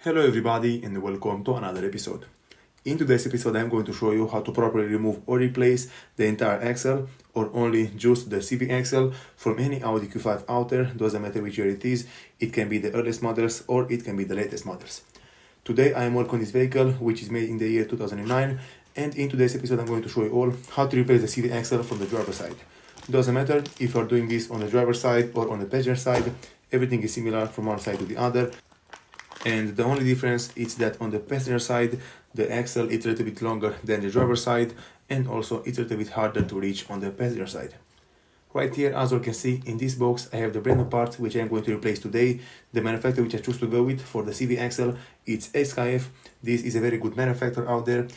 Hello everybody and welcome to another episode. In today's episode I'm going to show you how to properly remove or replace the entire axle or only just the CV axle from any Audi Q5 out there. Doesn't matter which year it is, it can be the earliest models or it can be the latest models. Today I am working on this vehicle which is made in the year 2009, and in today's episode I'm going to show you all how to replace the CV axle from the driver's side. Doesn't matter if you are doing this on the driver's side or on the passenger side, everything is similar from one side to the other. And the only difference is that on the passenger side, the axle is a little bit longer than the driver's side, and also it's a little bit harder to reach on the passenger side. Right here, as you can see, in this box, I have the brand new parts which I am going to replace today. The manufacturer which I choose to go with for the CV axle, it's HOWTODO. This is a very good manufacturer out there.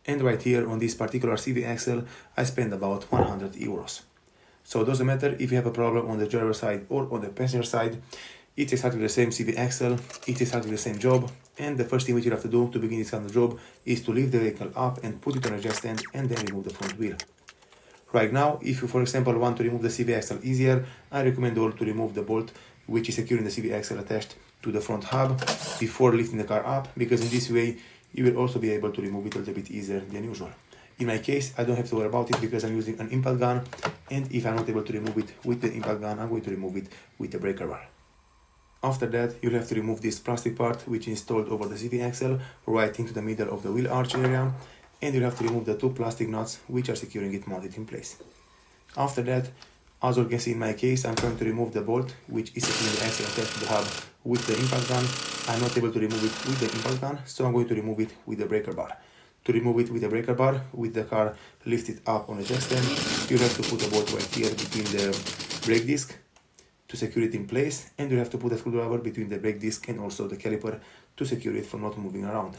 And right here on this particular CV axle, I spent about 100 euros. So it doesn't matter if you have a problem on the driver's side or on the passenger side. It's exactly the same CV axle, it's exactly the same job, and the first thing which you have to do to begin this kind of job is to lift the vehicle up and put it on a jack stand and then remove the front wheel. Right now, if you for example want to remove the CV axle easier, I recommend you all to remove the bolt which is securing the CV axle attached to the front hub before lifting the car up, because in this way you will also be able to remove it a little bit easier than usual. In my case, I don't have to worry about it because I'm using an impact gun, and if I'm not able to remove it with the impact gun, I'm going to remove it with the breaker bar. After that, you'll have to remove this plastic part which is installed over the CV axle right into the middle of the wheel arch area, and you'll have to remove the two plastic nuts which are securing it mounted in place. After that, as you can see in my case, I'm trying to remove the bolt which is securing the axle attached to the hub with the impact gun. I'm not able to remove it with the impact gun, so I'm going to remove it with the breaker bar. To remove it with the breaker bar, with the car lifted up on a jack stand, you have to put a bolt right here between the brake disc to secure it in place, and you have to put a screwdriver between the brake disc and also the caliper to secure it from not moving around.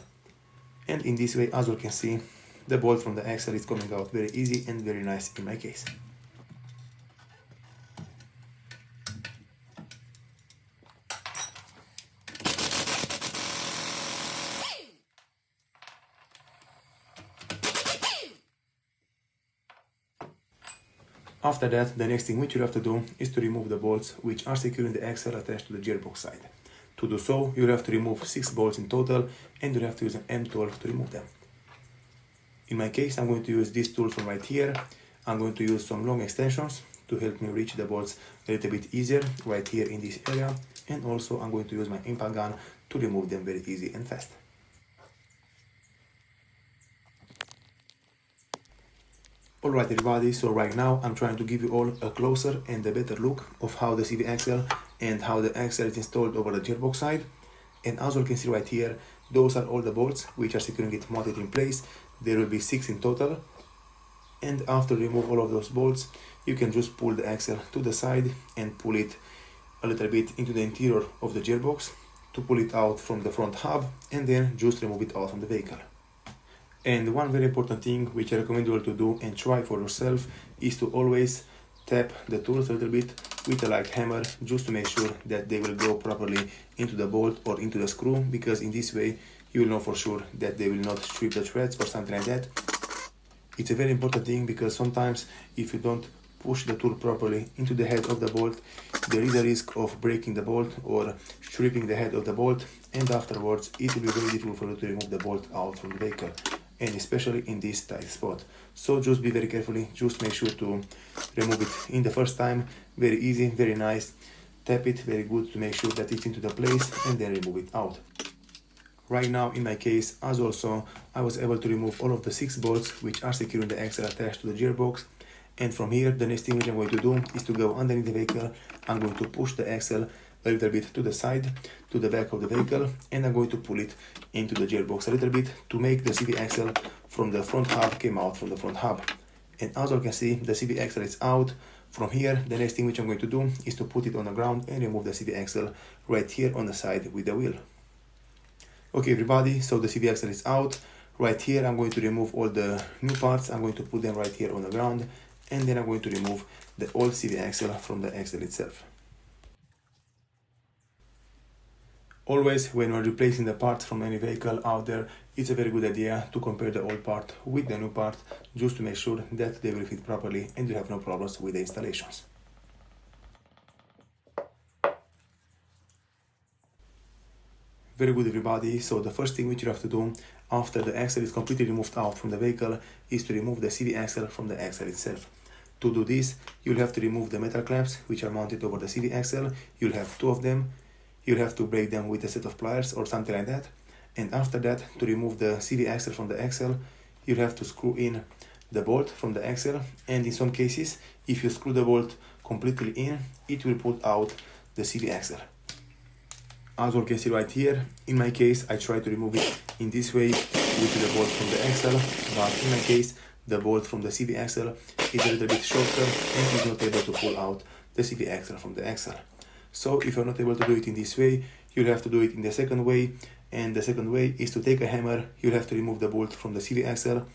And in this way, as you can see, the bolt from the axle is coming out very easy and very nice in my case. After that, the next thing which you have to do is to remove the bolts which are securing the axle attached to the gearbox side. To do so, you have to remove 6 bolts in total, and you have to use an M12 to remove them. In my case, I'm going to use this tool from right here. I'm going to use some long extensions to help me reach the bolts a little bit easier right here in this area, and also I'm going to use my impact gun to remove them very easy and fast. Alright everybody, so right now I'm trying to give you all a closer and a better look of how the CV axle and how the axle is installed over the gearbox side. And as you can see right here, those are all the bolts which are securing it mounted in place. There will be 6 in total. And after you remove all of those bolts, you can just pull the axle to the side and pull it a little bit into the interior of the gearbox to pull it out from the front hub, and then just remove it out from the vehicle. And one very important thing which I recommend you all to do and try for yourself is to always tap the tools a little bit with a light hammer, just to make sure that they will go properly into the bolt or into the screw, because in this way you will know for sure that they will not strip the threads or something like that. It's a very important thing because sometimes if you don't push the tool properly into the head of the bolt, there is a risk of breaking the bolt or stripping the head of the bolt, and afterwards it will be very difficult for you to remove the bolt out from the vehicle, and especially in this tight spot. So just be very carefully, just make sure to remove it in the first time, very easy, very nice. Tap it very good to make sure that it's into the place, and then remove it out. Right now in my case, as also, I was able to remove all of the 6 bolts which are securing the axle attached to the gearbox. And from here, the next thing which I'm going to do is to go underneath the vehicle. I'm going to push the axle a little bit to the side, to the back of the vehicle, and I'm going to pull it into the gearbox a little bit to make the CV axle from the front hub came out from the front hub. And as you can see, the CV axle is out. From here, the next thing which I'm going to do is to put it on the ground and remove the CV axle right here on the side with the wheel. Okay everybody, so the CV axle is out. Right here I'm going to remove all the new parts. I'm going to put them right here on the ground, and then I'm going to remove the old CV axle from the axle itself. Always when you're replacing the parts from any vehicle out there, it's a very good idea to compare the old part with the new part, just to make sure that they will fit properly and you have no problems with the installations. Very good everybody, so the first thing which you have to do after the axle is completely removed out from the vehicle is to remove the CV axle from the axle itself. To do this, you'll have to remove the metal clamps which are mounted over the CV axle. You'll have two of them. You'll have to break them with a set of pliers or something like that. And after that, to remove the CV axle from the axle, you'll have to screw in the bolt from the axle. And in some cases, if you screw the bolt completely in, it will pull out the CV axle. As you can see right here, in my case, I try to remove it in this way with the bolt from the axle, but in my case, the bolt from the CV axle is a little bit shorter and is not able to pull out the CV axle from the axle. So if you're not able to do it in this way, you'll have to do it in the second way, and the second way is to take a hammer. You'll have to remove the bolt from the CV axle,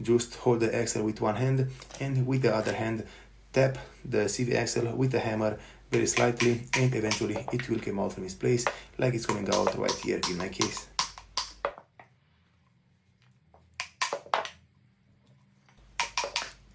just hold the axle with one hand, and with the other hand, tap the CV axle with the hammer very slightly, and eventually it will come out from its place like it's coming out right here in my case.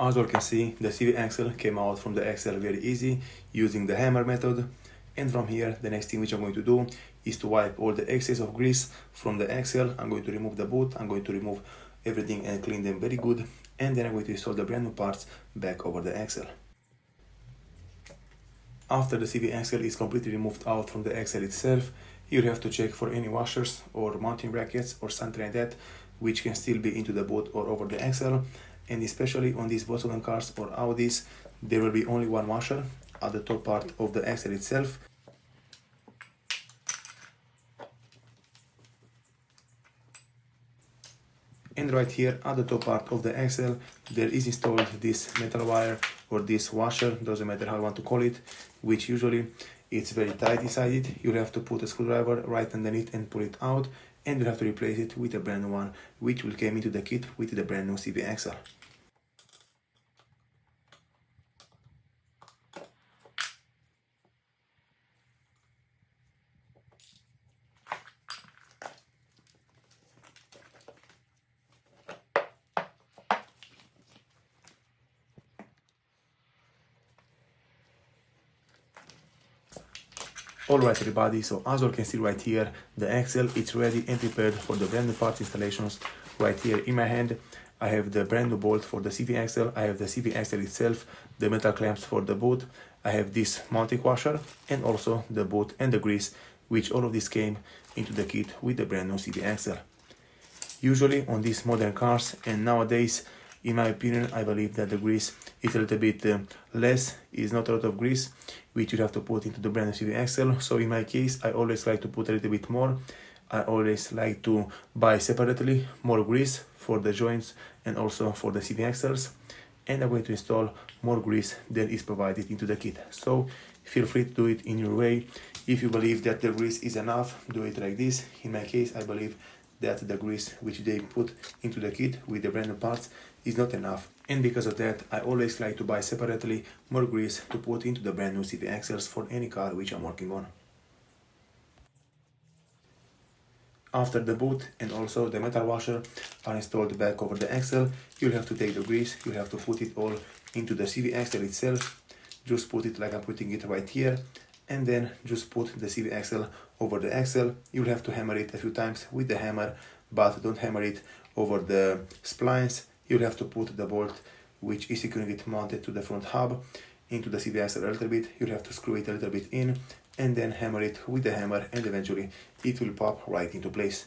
As you can see, the CV axle came out from the axle very easy using the hammer method. And from here, the next thing which I'm going to do is to wipe all the excess of grease from the axle. I'm going to remove the boot, I'm going to remove everything and clean them very good, and then I'm going to install the brand new parts back over the axle. After the CV axle is completely removed out from the axle itself, you'll have to check for any washers or mounting brackets or something like that which can still be into the boot or over the axle. And especially on these Volkswagen cars or Audis, there will be only one washer at the top part of the axle itself. And right here at the top part of the axle, there is installed this metal wire or this washer, doesn't matter how you want to call it, which usually it's very tight inside it. You'll have to put a screwdriver right underneath and pull it out, and you'll have to replace it with a brand new one, which will come into the kit with the brand new CV axle. Alright everybody, so as you can see right here, the axle is ready and prepared for the brand new parts installations. Right here in my hand, I have the brand new bolt for the CV axle, I have the CV axle itself, the metal clamps for the boot, I have this mounting washer, and also the boot and the grease, which all of this came into the kit with the brand new CV axle. Usually on these modern cars and nowadays, in my opinion, I believe that the grease is a little bit less, is not a lot of grease, which you have to put into the brand new CV axle. So in my case, I always like to put a little bit more. I always like to buy separately more grease for the joints and also for the CV axles. And I'm going to install more grease than is provided into the kit. So feel free to do it in your way. If you believe that the grease is enough, do it like this. In my case, I believe that the grease which they put into the kit with the brand new parts is not enough, and because of that I always like to buy separately more grease to put into the brand new CV axles for any car which I'm working on. After the boot and also the metal washer are installed back over the axle, you'll have to take the grease, you'll have to put it all into the CV axle itself. Just put it like I'm putting it right here, and then just put the CV axle over the axle. You'll have to hammer it a few times with the hammer, but don't hammer it over the splines. You'll have to put the bolt, which is securing it mounted to the front hub, into the CV axle a little bit. You'll have to screw it a little bit in, and then hammer it with the hammer, and eventually it will pop right into place.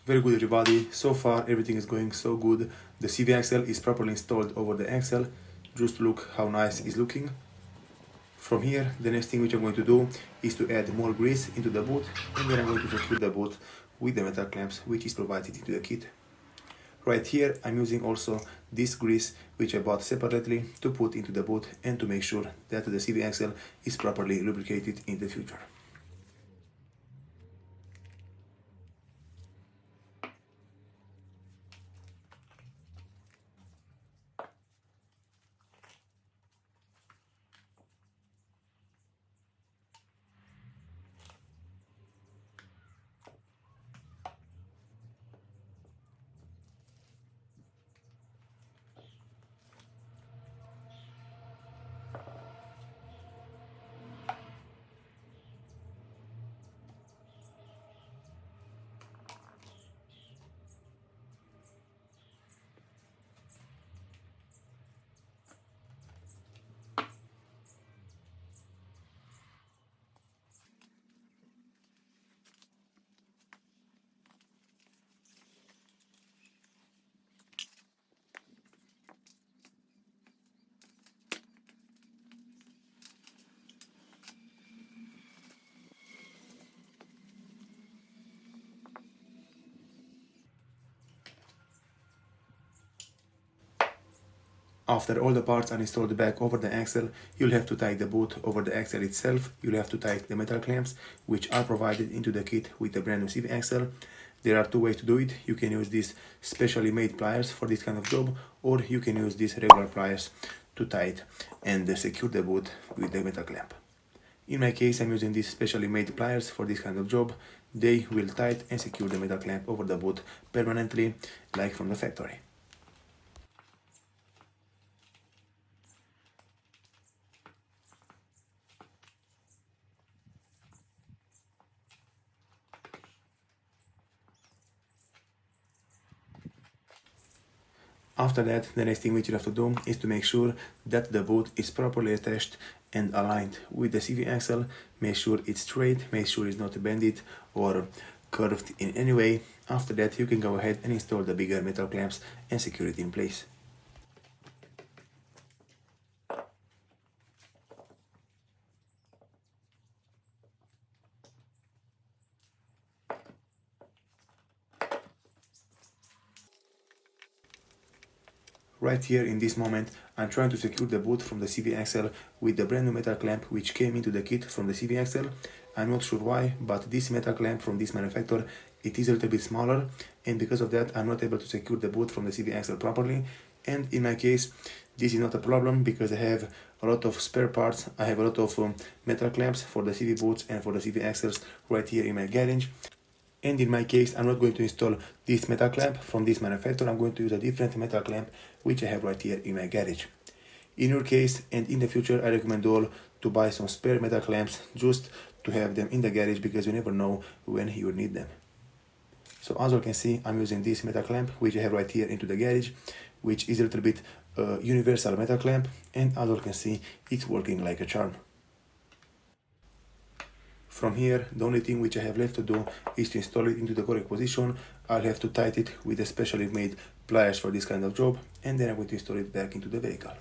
Very good everybody, so far everything is going so good. The CV axle is properly installed over the axle. Just look how nice it's looking. From here, the next thing which I'm going to do is to add more grease into the boot, and then I'm going to secure the boot with the metal clamps which is provided into the kit. Right here I'm using also this grease which I bought separately to put into the boot and to make sure that the CV axle is properly lubricated in the future. After all the parts are installed back over the axle, you'll have to tie the boot over the axle itself. You'll have to tie the metal clamps, which are provided into the kit with the brand new CV axle. There are two ways to do it. You can use these specially made pliers for this kind of job, or you can use these regular pliers to tie it and secure the boot with the metal clamp. In my case, I'm using these specially made pliers for this kind of job. They will tight and secure the metal clamp over the boot permanently, like from the factory. After that, the next thing which you have to do is to make sure that the boot is properly attached and aligned with the CV axle. Make sure it's straight, make sure it's not bended or curved in any way. After that, you can go ahead and install the bigger metal clamps and secure it in place. Right here in this moment, I'm trying to secure the boot from the CV axle with the brand new metal clamp which came into the kit from the CV axle. I'm not sure why, but this metal clamp from this manufacturer, it is a little bit smaller, and because of that I'm not able to secure the boot from the CV axle properly. And in my case, this is not a problem because I have a lot of spare parts. I have a lot of metal clamps for the CV boots and for the CV axles right here in my garage. And in my case, I'm not going to install this metal clamp from this manufacturer. I'm going to use a different metal clamp which I have right here in my garage. In your case and in the future, I recommend all to buy some spare metal clamps just to have them in the garage because you never know when you need them. So as you can see, I'm using this metal clamp which I have right here into the garage, which is a little bit universal metal clamp, and as you can see, it's working like a charm. From here, the only thing which I have left to do is to install it into the correct position. I'll have to tighten it with a specially made pliers for this kind of job, and then I'm going to install it back into the vehicle.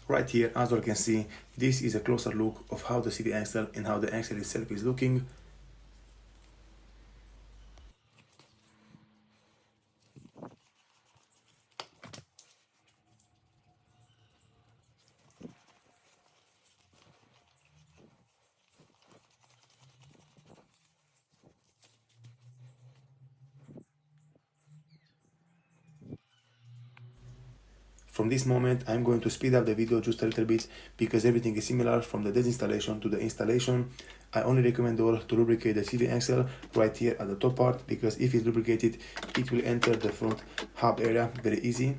Right here, as you can see, this is a closer look of how the CV axle and how the axle itself is looking. From this moment, I'm going to speed up the video just a little bit because everything is similar from the disinstallation to the installation. I only recommend all to lubricate the CV axle right here at the top part, because if it's lubricated, it will enter the front hub area very easy.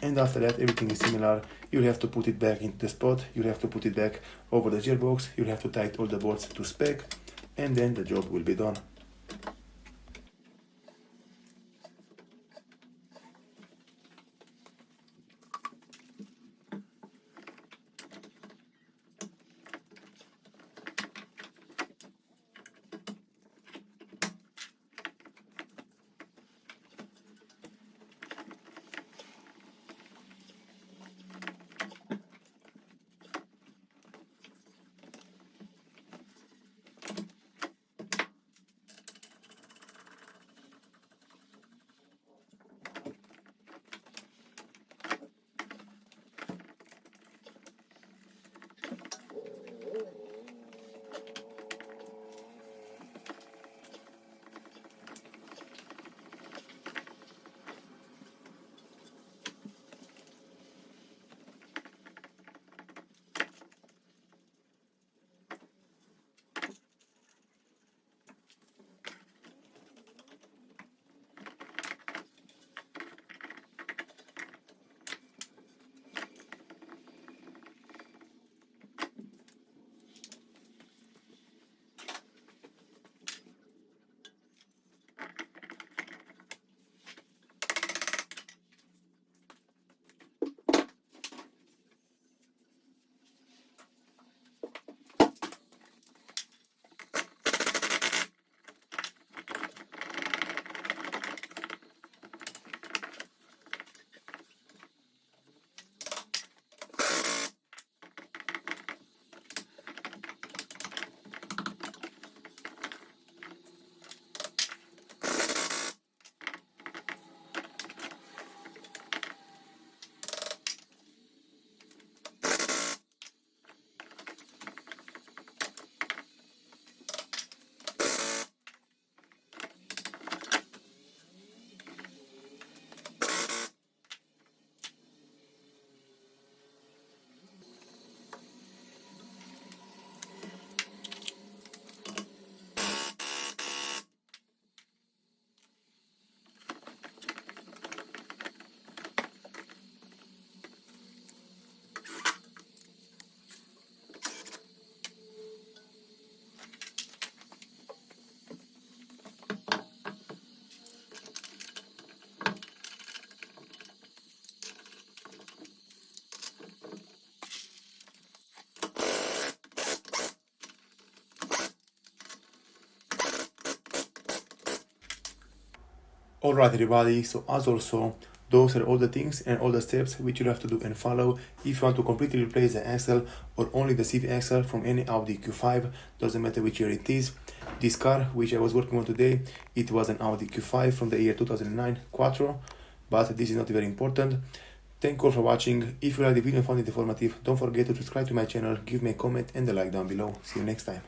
And after that, everything is similar. You'll have to put it back into the spot, you'll have to put it back over the gearbox, you'll have to tighten all the bolts to spec, and then the job will be done. Alright everybody, so as also, those are all the things and all the steps which you have to do and follow if you want to completely replace the axle or only the CV axle from any Audi Q5, doesn't matter which year it is. This car which I was working on today, it was an Audi Q5 from the year 2009 Quattro, but this is not very important. Thank you all for watching. If you like the video and found it informative, don't forget to subscribe to my channel, give me a comment and a like down below. See you next time.